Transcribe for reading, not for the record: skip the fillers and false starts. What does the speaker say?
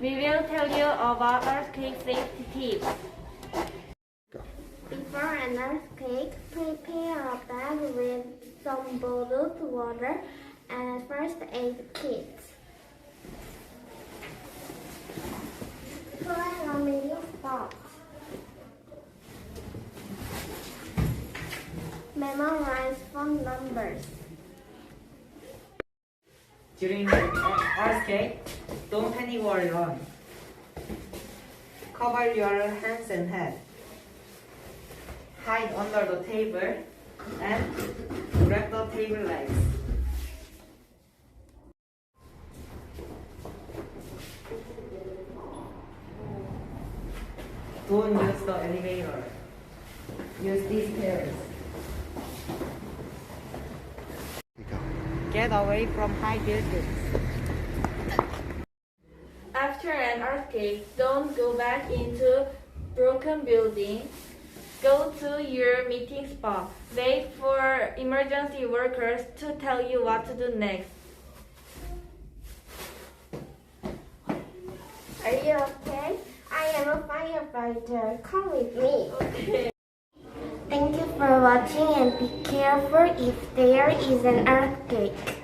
We will tell you about earthquake safety tips. Before an earthquake, prepare a bag with some bottled water and first aid kit. Find a meeting spot. Memorize phone numbers. During the earthquake, don't panic or run. Cover your hands and head. Hide under the table and grab the table legs. Don't use the elevator. Use these stairs. Get away from high buildings. After an earthquake, don't go back into broken buildings. Go to your meeting spot. Wait for emergency workers to tell you what to do next. Are you okay? I am a firefighter. Come with me. Okay. Thank you for watching and be careful if there is an earthquake.